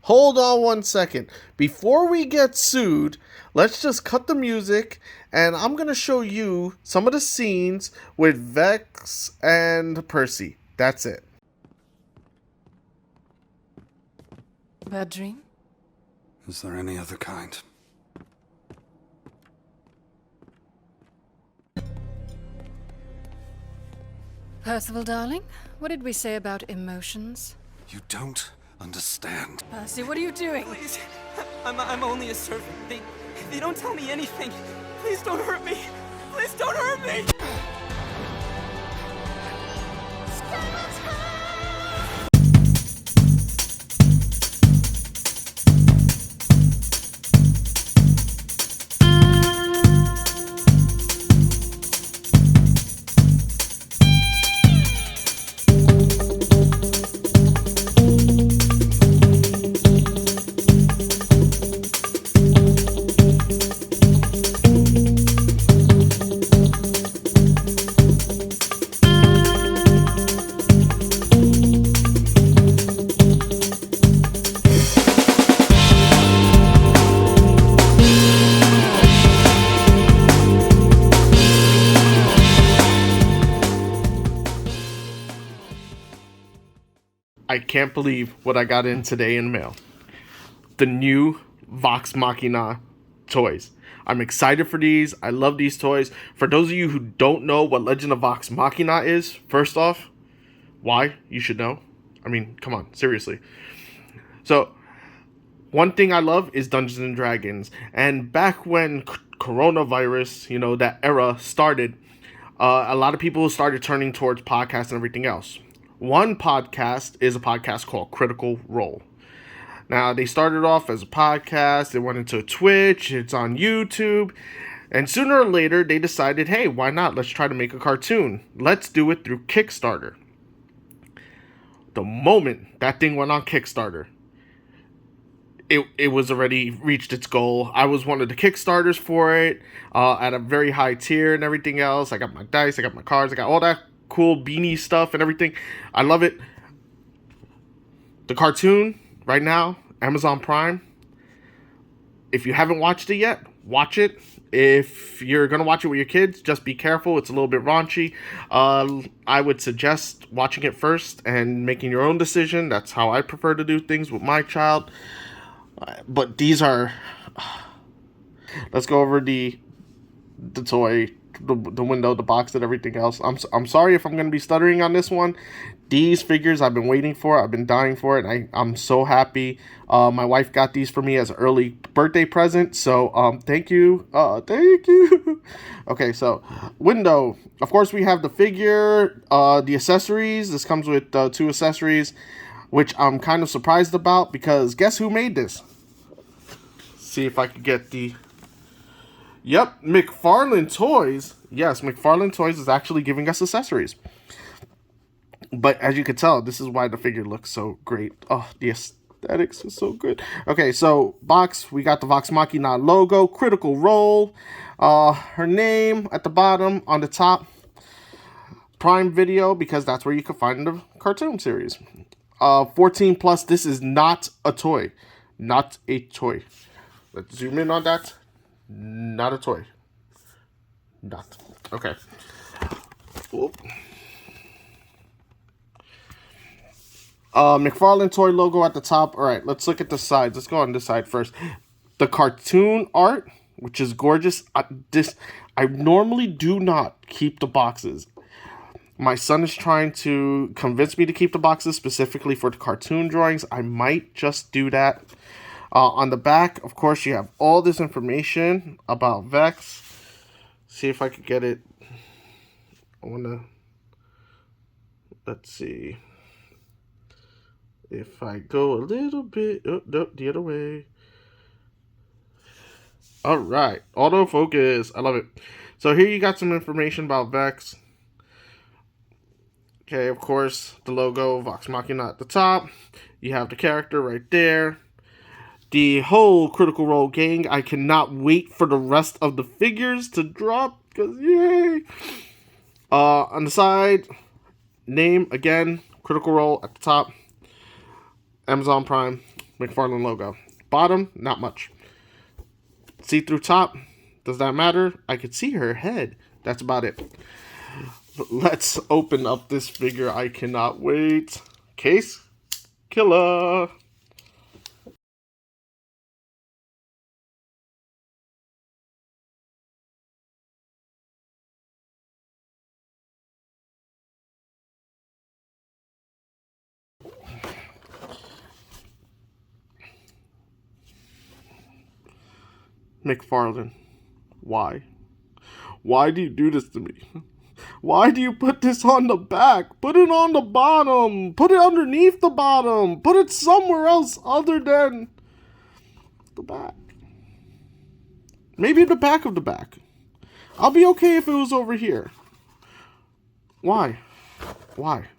Hold on one second. Before we get sued, let's just cut the music, and I'm going to show you some of the scenes with Vex and Percy. That's it. Bad dream? Is there any other kind? Percival, darling, what did we say about emotions? You don't understand. Percy, what are you doing? Please, I'm only a servant. They don't tell me anything. Please don't hurt me. Please don't hurt me. I can't believe what I got in today in the mail. The new Vox Machina toys. I'm excited for these. I love these toys. For those of you who don't know what Legend of Vox Machina is, first off, why? You should know. I mean, come on, seriously. So, one thing I love is Dungeons and Dragons. And back when coronavirus, that era started, a lot of people started turning towards podcasts and everything else. One podcast is a podcast called Critical Role. Now, they started off as a podcast, it went into Twitch, it's on YouTube, and sooner or later, they decided, hey, why not? Let's try to make a cartoon. Let's do it through Kickstarter. The moment that thing went on Kickstarter, it was already reached its goal. I was one of the Kickstarters for it, at a very high tier and everything else. I got my dice, I got my cards, I got all that cool beanie stuff and everything. I love it. The cartoon right now, Amazon Prime. If you haven't watched it yet, watch it. If you're gonna watch it with your kids, just be careful. It's a little bit raunchy. I would suggest watching it first and making your own decision. That's how I prefer to do things with my child. But these are. Let's go over the toy. The window, the box, and everything else. I'm sorry if I'm going to be stuttering on this one. These figures I've been waiting for. I've been dying for it. And I'm so happy. My wife got these for me as an early birthday present. So thank you. Thank you. Okay, so window. Of course, we have the figure, the accessories. This comes with 2 accessories, which I'm kind of surprised about because guess who made this? See if I could get the. Yep, McFarlane Toys. Yes, McFarlane Toys is actually giving us accessories. But as you can tell, this is why the figure looks so great. Oh, the aesthetics is so good. Okay, so box, we got the Vox Machina logo, Critical Role, her name at the bottom, on the top, Prime Video, because that's where you can find the cartoon series. 14 plus, this is not a toy. Not a toy. Let's zoom in on that. Not a toy. Not. Okay. Oop. McFarlane toy logo at the top. All right, let's look at the sides. Let's go on this side first. The cartoon art, which is gorgeous. I normally do not keep the boxes. My son is trying to convince me to keep the boxes specifically for the cartoon drawings. I might just do that. On the back, of course, you have all this information about Vex. See if I could get it. Let's see. If I go a little bit, no, the other way. All right, autofocus. I love it. So here you got some information about Vex. Okay, of course, the logo, Vox Machina at the top. You have the character right there. The whole Critical Role gang. I cannot wait for the rest of the figures to drop, because yay! On the side, name, again, Critical Role at the top. Amazon Prime. McFarlane logo. Bottom, not much. See-through top, does that matter? I could see her head. That's about it. Let's open up this figure. I cannot wait. Case killer. McFarlane, why? Why do you do this to me? Why do you put this on the back? Put it on the bottom. Put it underneath the bottom. Put it somewhere else other than the back. Maybe the back of the back. I'll be okay if it was over here. Why? Why?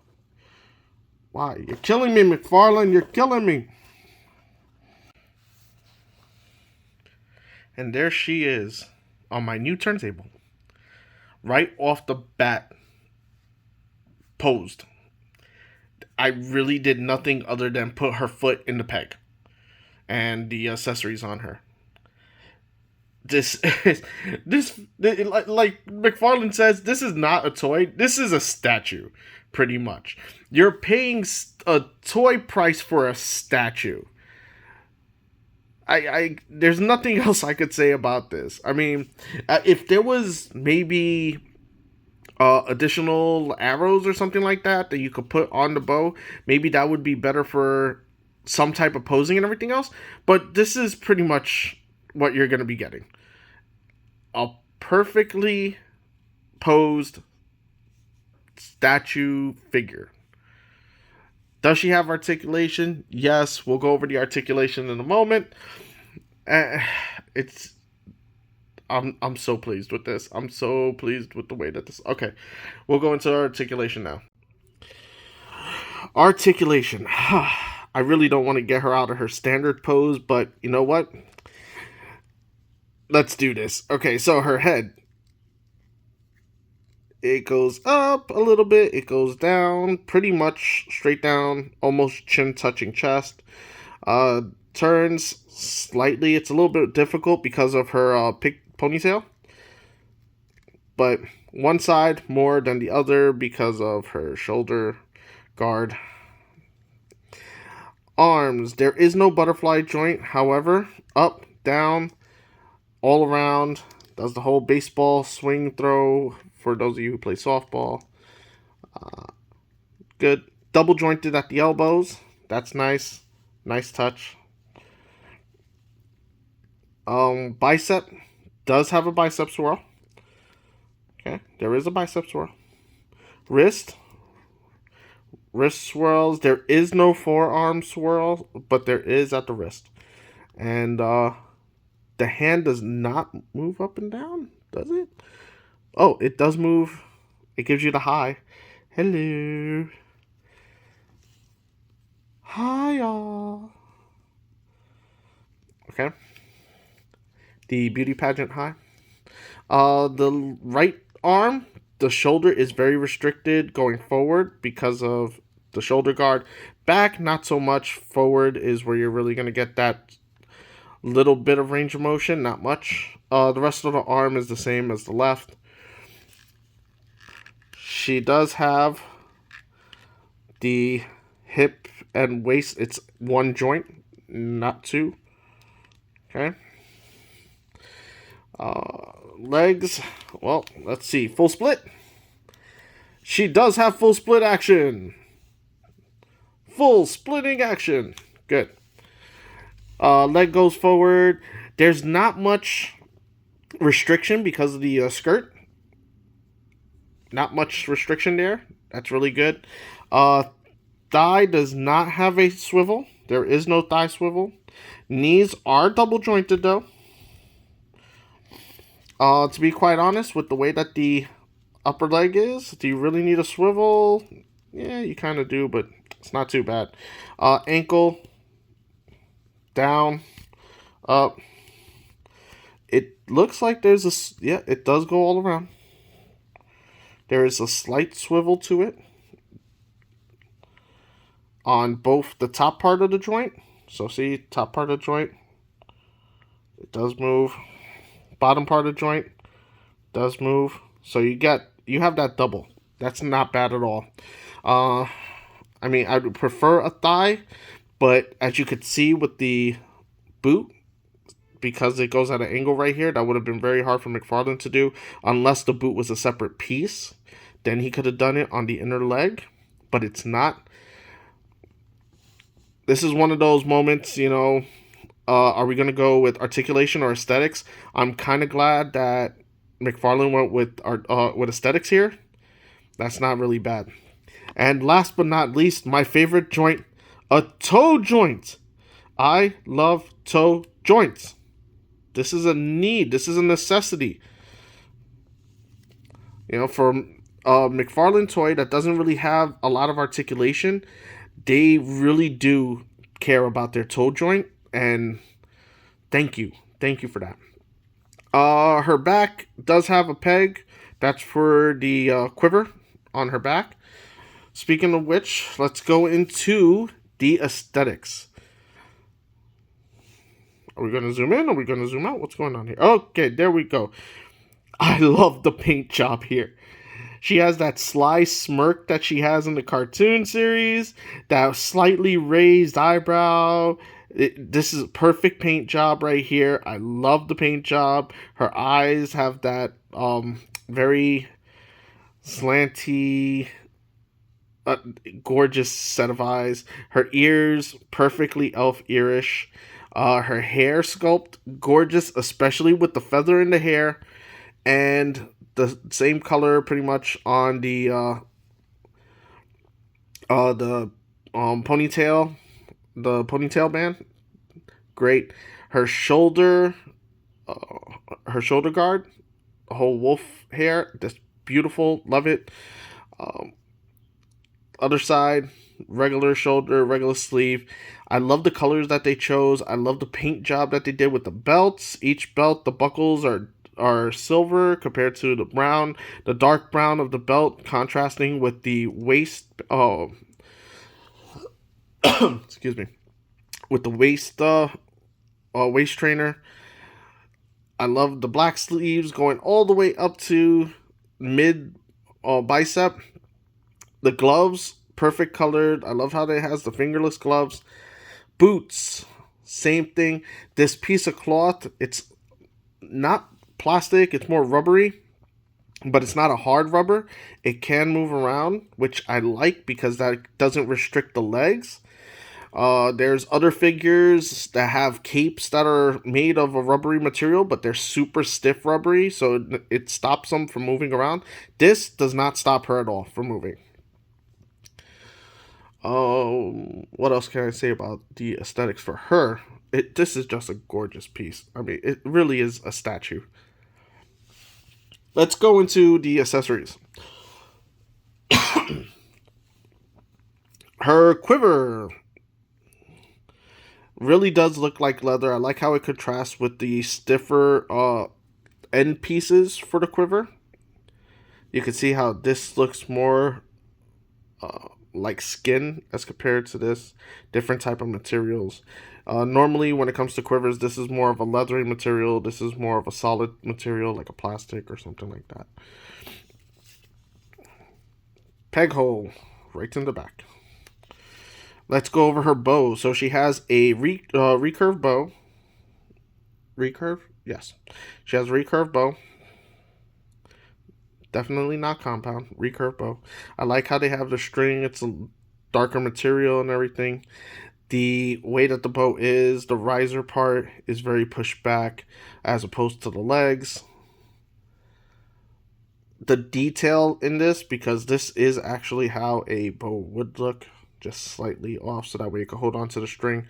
Why? You're killing me, McFarlane. You're killing me. And there she is on my new turntable. Right off the bat, posed. I really did nothing other than put her foot in the peg. And the accessories on her. This like McFarlane says, this is not a toy. This is a statue, pretty much. You're paying a toy price for a statue. There's nothing else I could say about this. I mean, if there was maybe additional arrows or something like that you could put on the bow, maybe that would be better for some type of posing and everything else. But this is pretty much what you're going to be getting. A perfectly posed statue figure. Does she have articulation? Yes, we'll go over the articulation in a moment. I'm so pleased with this. I'm so pleased with the way that this... Okay, we'll go into articulation now. Articulation. I really don't want to get her out of her standard pose, but you know what? Let's do this. Okay, so her head. It goes up a little bit. It goes down. Pretty much straight down. Almost chin touching chest. Turns slightly. It's a little bit difficult because of her ponytail. But one side more than the other because of her shoulder guard. Arms. There is no butterfly joint. However, up, down, all around. Does the whole baseball swing throw for those of you who play softball. Good. Double jointed at the elbows. That's nice. Nice touch. Bicep. Does have a bicep swirl. Okay. There is a bicep swirl. Wrist. Wrist swirls. There is no forearm swirl, but there is at the wrist. And the hand does not move up and down, does it? Oh, it does move. It gives you the hi. Hello. Hi, y'all. Okay. The beauty pageant hi. The right arm, the shoulder is very restricted going forward because of the shoulder guard. Back, not so much. Forward is where you're really going to get that little bit of range of motion, not much. The rest of the arm is the same as the left. She does have the hip and waist. It's one joint, not two. Okay. Legs. Well, let's see. Full split. She does have full split action. Full splitting action. Good. Leg goes forward. There's not much restriction because of the skirt. Not much restriction there. That's really good. Thigh does not have a swivel. There is no thigh swivel. Knees are double jointed though. To be quite honest, with the way that the upper leg is, do you really need a swivel? Yeah, you kind of do, but it's not too bad. Ankle, down, up. It looks like there's a... Yeah, it does go all around. There is a slight swivel to it on both the top part of the joint So see, top part of the joint, it does move. Bottom part of the joint does move. So you have that double. That's not bad at all. I mean, I would prefer a thigh, but as you could see with the boot, because it goes at an angle right here, that would have been very hard for McFarlane to do unless the boot was a separate piece. Then he could have done it on the inner leg, but it's not. This is one of those moments, you know, are we going to go with articulation or aesthetics? I'm kind of glad that McFarlane went with aesthetics here. That's not really bad. And last but not least, my favorite joint, a toe joint. I love toe joints. This is a need. This is a necessity. You know, for a McFarlane toy that doesn't really have a lot of articulation, they really do care about their toe joint. And thank you. Thank you for that. Her back does have a peg. That's for the quiver on her back. Speaking of which, let's go into the aesthetics. Are we going to zoom in? Are we going to zoom out? What's going on here? Okay, there we go. I love the paint job here. She has that sly smirk that she has in the cartoon series, that slightly raised eyebrow. This is a perfect paint job right here. I love the paint job. Her eyes have that very slanty, gorgeous set of eyes. Her ears, perfectly elf earish. Her hair sculpt, gorgeous, especially with the feather in the hair. And the same color pretty much on the ponytail, the ponytail band. Great. Her shoulder guard, the whole wolf hair, that's beautiful. Love it. Other side, regular shoulder, regular sleeve. I love the colors that they chose. I love the paint job that they did with the belts. Each belt, the buckles are silver compared to the brown, the dark brown of the belt, contrasting with the waist. Excuse me, with the waist trainer. I love the black sleeves going all the way up to mid bicep. The gloves, perfect colored. I love how they has the fingerless gloves. Boots, same thing. This piece of cloth, it's not plastic, it's more rubbery, but it's not a hard rubber. It can move around, which I like because that doesn't restrict the legs. There's other figures that have capes that are made of a rubbery material, but they're super stiff rubbery, so it stops them from moving around. This does not stop her at all from moving. What else can I say about the aesthetics for her? This is just a gorgeous piece. I mean, it really is a statue. Let's go into the accessories. Her quiver really does look like leather. I like how it contrasts with the stiffer end pieces for the quiver. You can see how this looks more like skin as compared to this different type of materials. Normally when it comes to quivers, this is more of a leathery material. This is more of a solid material like a plastic or something like that. Peg hole right in the back. Let's go over her bow. So she has a recurve bow. Recurve? Yes. She has a recurve bow. Definitely not compound. Recurve bow. I like how they have the string. It's a darker material and everything. The way that the bow is, the riser part is very pushed back as opposed to the legs. The detail in this, because this is actually how a bow would look, just slightly off so that way you can hold on to the string.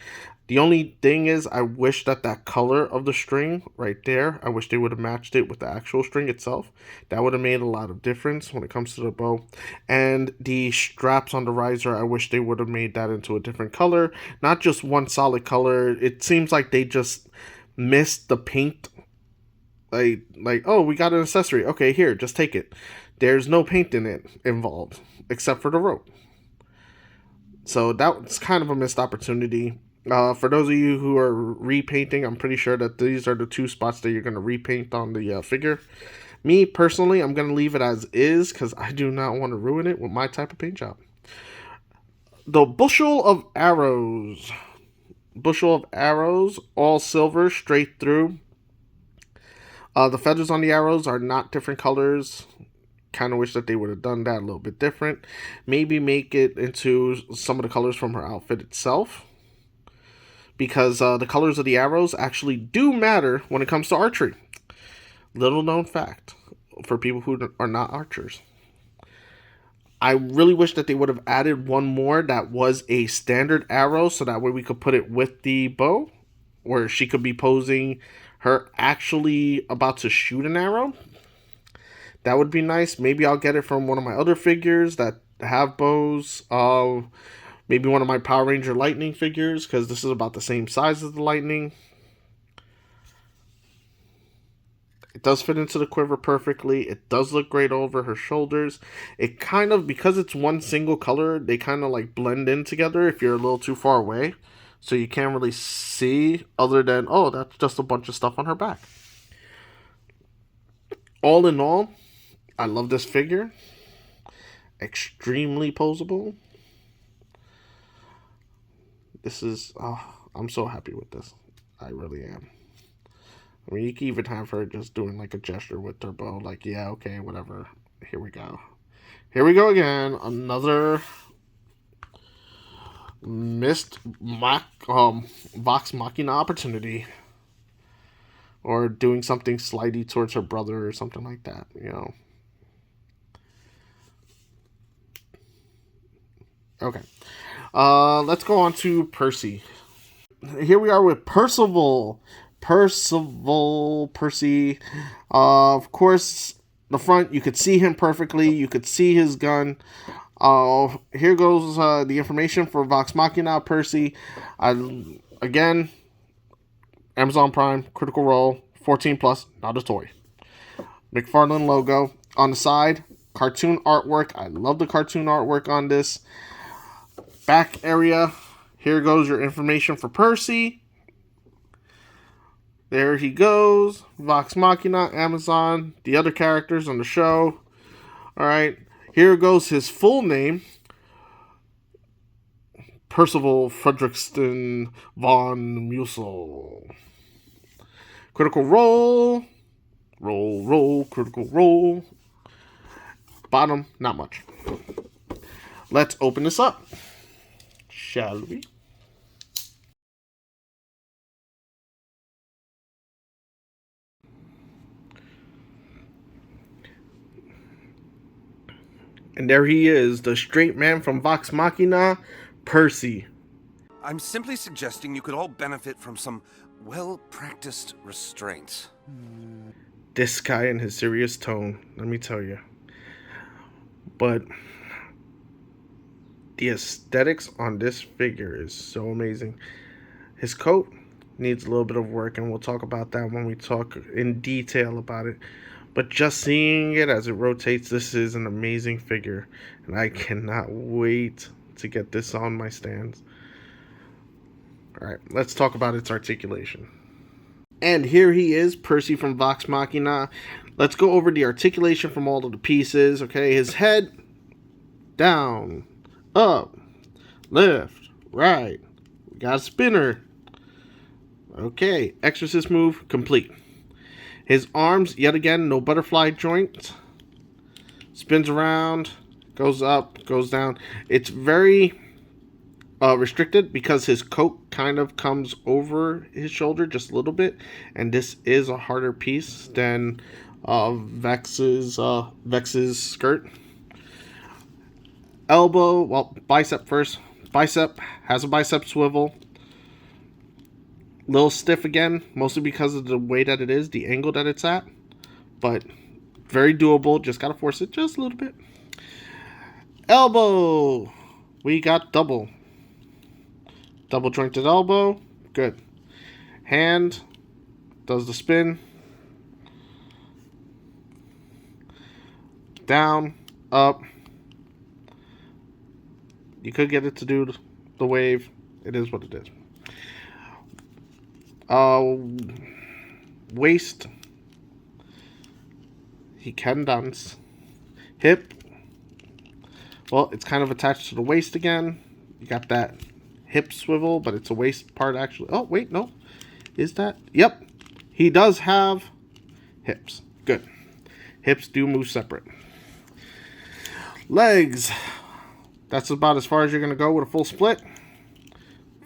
The only thing is, I wish that color of the string right there, I wish they would have matched it with the actual string itself. That would have made a lot of difference when it comes to the bow. And the straps on the riser, I wish they would have made that into a different color, not just one solid color. It seems like they just missed the paint. Like, oh, we got an accessory. Okay, here, just take it. There's no paint in it involved, except for the rope. So that's kind of a missed opportunity. For those of you who are repainting, I'm pretty sure that these are the two spots that you're going to repaint on the figure. Me, personally, I'm going to leave it as is because I do not want to ruin it with my type of paint job. The bushel of arrows. Bushel of arrows, all silver, straight through. The feathers on the arrows are not different colors. Kind of wish that they would have done that a little bit different. Maybe make it into some of the colors from her outfit itself. Because the colors of the arrows actually do matter when it comes to archery. Little known fact for people who are not archers. I really wish that they would have added one more that was a standard arrow so that way we could put it with the bow, where she could be posing her actually about to shoot an arrow. That would be nice. Maybe I'll get it from one of my other figures that have bows. Maybe one of my Power Ranger Lightning figures, because this is about the same size as the Lightning. It does fit into the quiver perfectly. It does look great over her shoulders. It kind of, because it's one single color, they kind of like blend in together if you're a little too far away. So you can't really see other than, oh, that's just a bunch of stuff on her back. All in all, I love this figure. Extremely posable. This is, I'm so happy with this. I really am. I mean, you can even have her just doing like a gesture with her bow. Like, yeah, okay, whatever. Here we go. Here we go again. Another missed Vox Machina opportunity. Or doing something slightly towards her brother or something like that, you know. Okay. Let's go on to Percy. Here we are with Percy. Of course, the front, you could see him perfectly. You could see his gun. Here goes the information for Vox Machina Percy. Again, Amazon Prime, Critical Role, 14 plus, not a toy. McFarlane logo. On the side, cartoon artwork. I love the cartoon artwork on this. Back area. Here goes your information for Percy. There he goes. Vox Machina, Amazon, the other characters on the show. Alright. Here goes his full name. Percival Fredrickson von Musel. Critical Role. Roll, critical role. Bottom, not much. Let's open this up. Shall we? And there he is, the straight man from Vox Machina, Percy. I'm simply suggesting you could all benefit from some well-practiced restraint. This guy and his serious tone, let me tell you. But the aesthetics on this figure is so amazing. His coat needs a little bit of work, and we'll talk about that when we talk in detail about it. But just seeing it as it rotates, this is an amazing figure. And I cannot wait to get this on my stands. Alright, let's talk about its articulation. And here he is, Percy from Vox Machina. Let's go over the articulation from all of the pieces. Okay, his head, down, up, left, right. We got a spinner. Okay, exorcist move complete. His arms, yet again, no butterfly joint. Spins around, goes up, goes down. It's very restricted because his coat kind of comes over his shoulder just a little bit. And this is a harder piece than Vex's skirt. Elbow, well, bicep first. Bicep has a bicep swivel. Little stiff again, mostly because of the way that it is, the angle that it's at. But very doable, just gotta force it just a little bit. Elbow, we got double jointed elbow, good. Hand does the spin. Down, up. You could get it to do the wave. It is what it is. Waist. He can dance. Hip. Well, it's kind of attached to the waist again. You got that hip swivel, but it's a waist part actually. Oh, wait, no. Is that? Yep. He does have hips. Good. Hips do move separate. Legs. That's about as far as you're going to go with a full split.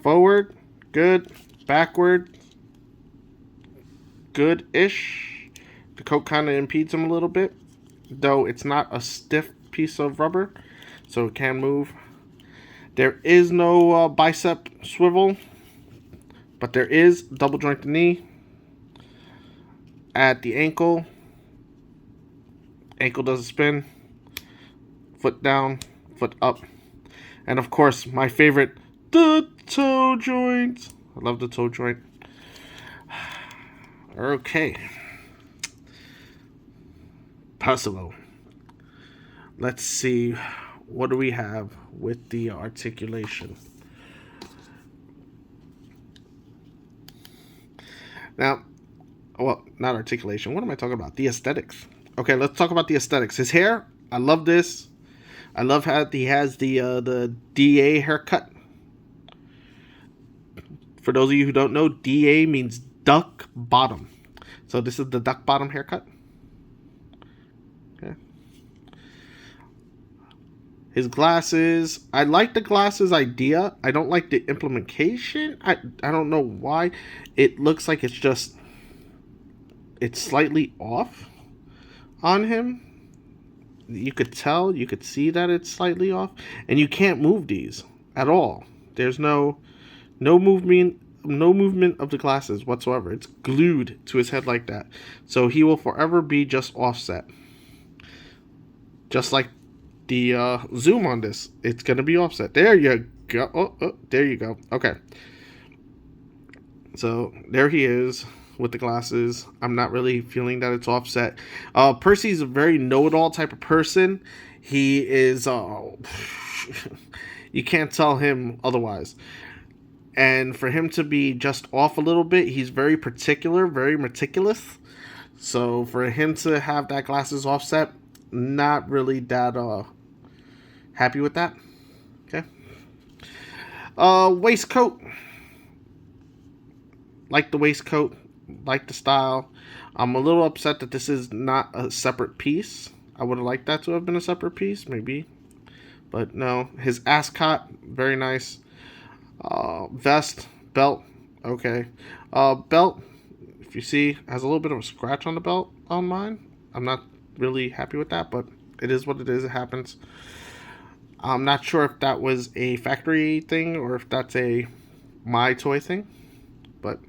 Forward. Good. Backward. Good-ish. The coat kind of impedes him a little bit, though it's not a stiff piece of rubber, so it can move. There is no bicep swivel, but there is double joint the knee at the ankle. Ankle does a spin. Foot down, foot up. And of course, my favorite, the toe joint. I love the toe joint. Okay. Percival. Let's see. What do we have with the articulation? Now, well, not articulation. What am I talking about? The aesthetics. Okay, let's talk about the aesthetics. His hair, I love this. I love how he has the DA haircut. For those of you who don't know, DA means duck bottom. So this is the duck bottom haircut. Okay. His glasses. I like the glasses idea. I don't like the implementation. I don't know why. It looks like it's slightly off on him. You could tell, you could see that it's slightly off, and you can't move these at all. There's no movement of the glasses whatsoever. It's glued to his head like that. So he will forever be just offset. Just like the zoom on this, it's gonna be offset. There you go. Oh, there you go. Okay. So there he is with the glasses. I'm not really feeling that it's offset. Percy's a very know-it-all type of person. He is you can't tell him otherwise. And for him to be just off a little bit, he's very particular, very meticulous. So for him to have that glasses offset, not really that happy with that. Okay. Waistcoat. Like the waistcoat. Like the style. I'm a little upset that this is not a separate piece. I would have liked that to have been a separate piece, maybe. But no. His ascot, very nice. Vest, belt, okay. Belt, if you see, has a little bit of a scratch on the belt on mine. I'm not really happy with that, but it is what it is. It happens. I'm not sure if that was a factory thing or if that's a my toy thing, but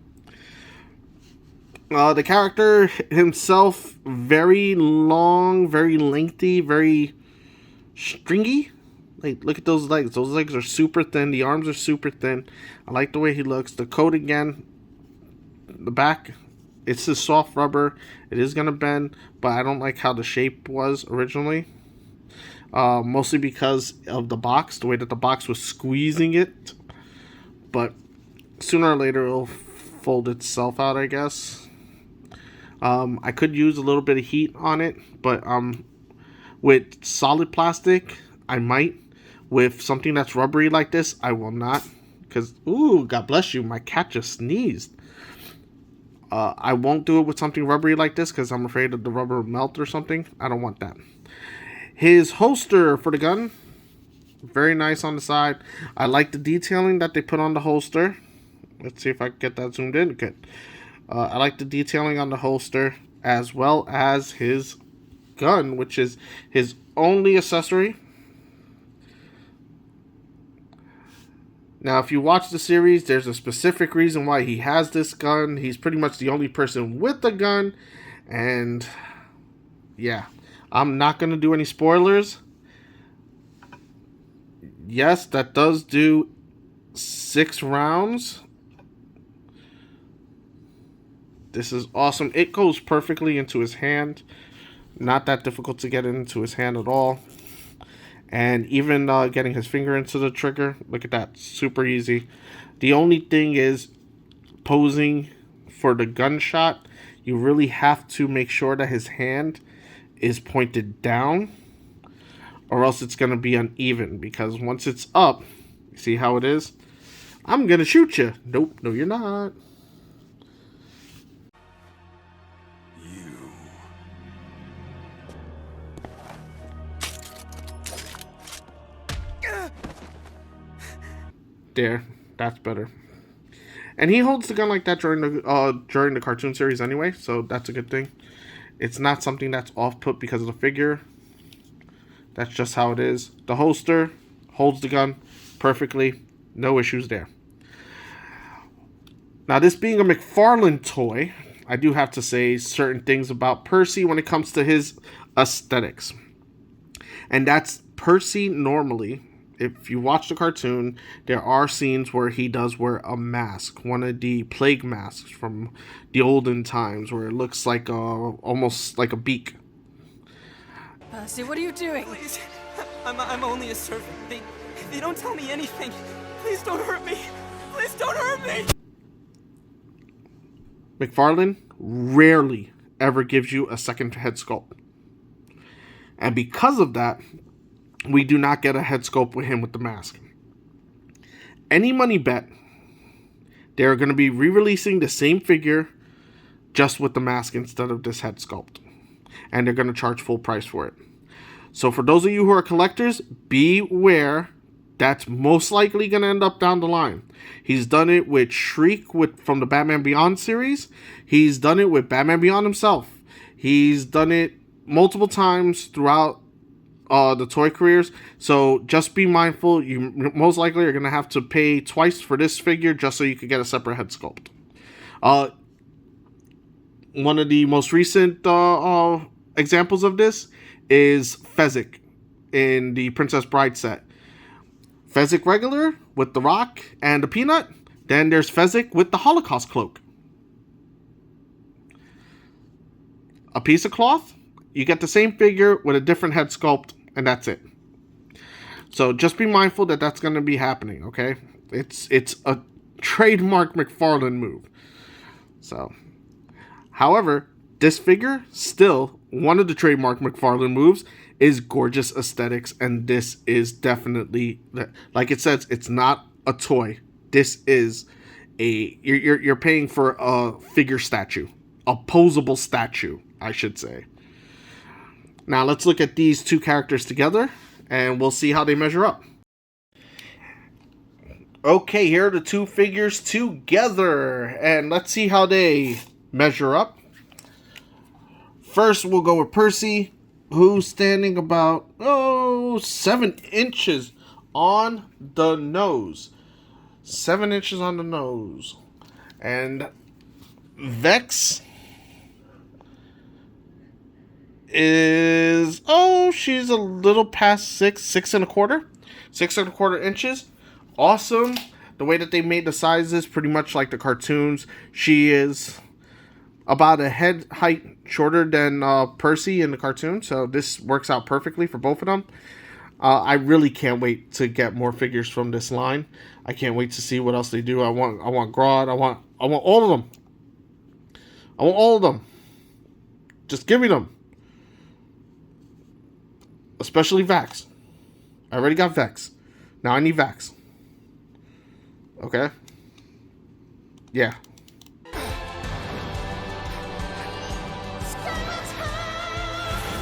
the character himself, very long, very lengthy, very stringy. Like, look at those legs. Those legs are super thin. The arms are super thin. I like the way he looks. The coat again, the back, it's a soft rubber. It is going to bend, but I don't like how the shape was originally. Mostly because of the box, the way that the box was squeezing it. But sooner or later, it'll fold itself out, I guess. I could use a little bit of heat on it, but with solid plastic, I might. With something that's rubbery like this, I will not. Because, ooh, God bless you, my cat just sneezed. I won't do it with something rubbery like this because I'm afraid of the rubber will melt or something. I don't want that. His holster for the gun, very nice on the side. I like the detailing that they put on the holster. Let's see if I can get that zoomed in. Good. I like the detailing on the holster as well as his gun, which is his only accessory. Now, if you watch the series, there's a specific reason why he has this gun. He's pretty much the only person with the gun. And, yeah. I'm not going to do any spoilers. Yes, that does do 6 rounds. This is awesome. It goes perfectly into his hand. Not that difficult to get into his hand at all. And even getting his finger into the trigger, look at that, super easy. The only thing is posing for the gunshot, you really have to make sure that his hand is pointed down, or else it's going to be uneven, because once it's up, see how it is? I'm going to shoot you. Nope, no you're not. There, that's better. And he holds the gun like that during the cartoon series anyway, so that's a good thing. It's not something that's off-put because of the figure. That's just how it is. The holster holds the gun perfectly. No issues there. Now, this being a McFarlane toy, I do have to say certain things about Percy when it comes to his aesthetics. And that's Percy normally. If you watch the cartoon, there are scenes where he does wear a mask, one of the plague masks from the olden times, where it looks like almost like a beak. Percy, what are you doing? Please, I'm only a servant. They don't tell me anything. Please don't hurt me. Please don't hurt me. McFarlane rarely ever gives you a second head sculpt. And because of that, we do not get a head sculpt with him with the mask. Any money bet, they're going to be re-releasing the same figure just with the mask instead of this head sculpt. And they're going to charge full price for it. So for those of you who are collectors, beware. That's most likely going to end up down the line. He's done it with Shriek from the Batman Beyond series. He's done it with Batman Beyond himself. He's done it multiple times throughout the toy careers. So just be mindful. You most likely are going to have to pay twice for this figure just so you could get a separate head sculpt. One of the most recent examples of this is Fezzik in the Princess Bride set. Fezzik regular with the rock and the peanut. Then there's Fezzik with the Holocaust cloak. A piece of cloth. You get the same figure with a different head sculpt, and that's it. So just be mindful that that's going to be happening, okay? It's a trademark McFarlane move. So, however, this figure, still one of the trademark McFarlane moves, is gorgeous aesthetics, and this is definitely, like it says, it's not a toy. This is you're paying for a figure statue, a posable statue, I should say. Now let's look at these two characters together, and we'll see how they measure up. Okay, here are the two figures together, and let's see how they measure up. First, we'll go with Percy, who's standing about 7 inches on the nose. 7 inches on the nose. And Vex is, she's a little past 6 and a quarter. 6 and a quarter inches. Awesome. The way that they made the sizes, pretty much like the cartoons. She is about a head height shorter than Percy in the cartoon, so this works out perfectly for both of them. I really can't wait to get more figures from this line. I can't wait to see what else they do. I want Grodd. I want all of them. I want all of them. Just give me them. Especially Vax. I already got Vex. Now I need Vax. Okay? Yeah.